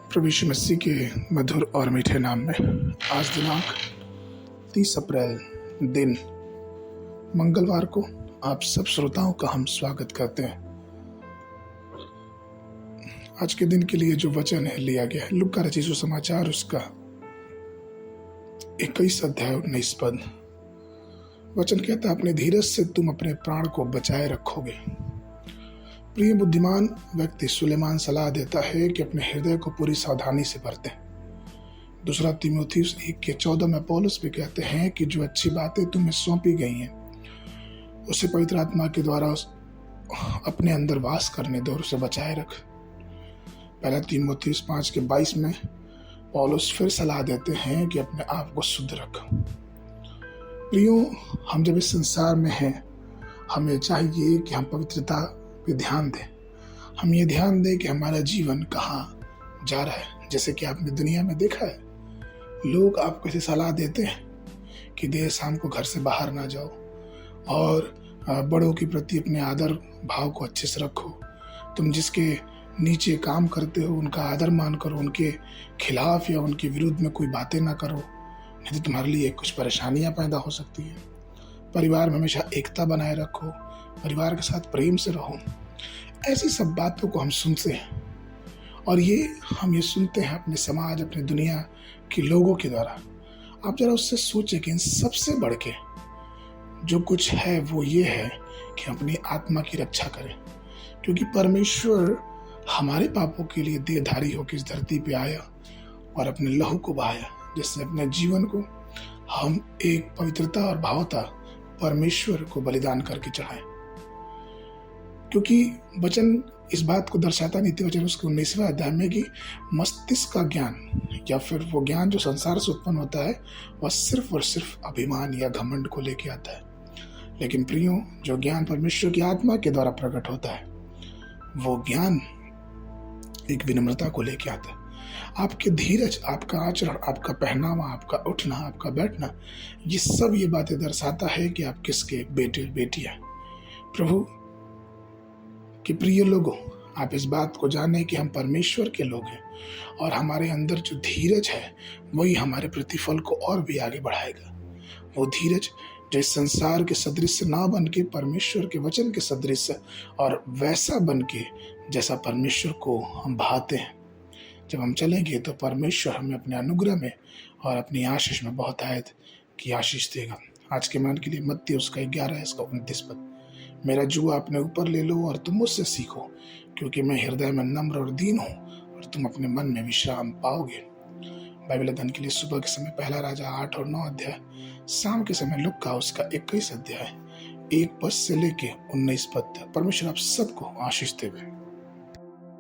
प्रभु यीशु मसीह के मधुर और मीठे नाम में आज दिनांक 30 अप्रैल दिन मंगलवार को आप सब श्रोताओं का हम स्वागत करते हैं। आज के दिन के लिए जो वचन है लिया गया है लूका रचित सुसमाचार उसका 21 अध्याय 19 पद। वचन कहता है, अपने धीरज से तुम अपने प्राण को बचाए रखोगे। प्रिय बुद्धिमान व्यक्ति सुलेमान सलाह देता है कि अपने हृदय को पूरी सावधानी से भरते। दूसरा तीमुथियुस 1:14 में पौलुस भी कहते हैं कि जो अच्छी बातें तुम्हें सौंपी गई हैं उसे पवित्र आत्मा के द्वारा अपने अंदर वास करने दो और उसे बचाए रख। पहला तीमुथियुस 5:22 में पौलुस फिर सलाह देते हैं कि अपने आप को शुद्ध रख। प्रियो, हम जब इस संसार में हैं हमें चाहिए कि हम पवित्रता पे ध्यान दें। हम ये ध्यान दें कि हमारा जीवन कहाँ जा रहा है। जैसे कि आपने दुनिया में देखा है, लोग आपको ऐसी सलाह देते हैं कि देर शाम को घर से बाहर ना जाओ और बड़ों के प्रति अपने आदर भाव को अच्छे से रखो। तुम जिसके नीचे काम करते हो उनका आदर मान करो, उनके खिलाफ या उनके विरुद्ध में कोई बातें ना करो, नहीं तो तुम्हारे लिए कुछ परेशानियां पैदा हो सकती है। परिवार में हमेशा एकता बनाए रखो, परिवार के साथ प्रेम से रहो। ऐसी सब बातों को हम सुनते हैं और हम ये सुनते हैं अपने समाज, अपने दुनिया के लोगों के द्वारा। आप जरा उससे सोचें कि इन सबसे बढ़ के जो कुछ है वो ये है कि अपनी आत्मा की रक्षा करें, क्योंकि परमेश्वर हमारे पापों के लिए देहधारी होकर इस धरती पे आया और अपने लहू को बहाया, जिससे अपने जीवन को हम एक पवित्रता और भावता परमेश्वर को बलिदान करके चढ़ाएं। क्योंकि वचन इस बात को दर्शाता नीति वचन उसके 19वें अध्याय में कि मस्तिष्क का ज्ञान या फिर वो ज्ञान जो संसार से उत्पन्न होता है वह सिर्फ और सिर्फ अभिमान या घमंड को लेके आता है। लेकिन प्रियो, जो ज्ञान परमेश्वर की आत्मा के द्वारा प्रकट होता है वो ज्ञान एक विनम्रता को लेके आता है। आपके धीरज, आपका आचरण, आपका पहनावा, आपका उठना, आपका बैठना, ये सब ये बातें दर्शाता है कि आप किसके बेटे बेटियां। प्रभु कि प्रिय लोगों, आप इस बात को जाने कि हम परमेश्वर के लोग हैं और हमारे अंदर जो धीरज है वही हमारे प्रतिफल को और भी आगे बढ़ाएगा। वो धीरज जो इस संसार के सदृश ना बन के परमेश्वर के वचन के सदृश और वैसा बन के जैसा परमेश्वर को हम भाते हैं। जब हम चलेंगे तो परमेश्वर हमें अपने अनुग्रह में और अपनी आशीष में बहुत आयत की आशीष देगा। आज के मान के लिए मत्ती उसका 11:29 पद। मेरा जुआ अपने ऊपर ले लो और तुम मुझसे सीखो, क्योंकि मैं हृदय में नम्र और दीन हूँ और तुम अपने मन में विश्राम पाओगे। बाइबल अध्ययन के लिए सुबह के समय पहला राजा 8 और 9 अध्याय, शाम के समय लूका उसका 21 अध्याय 1 पद से लेके 19 पद तक। परमेश्वर आप सबको आशीष देवे।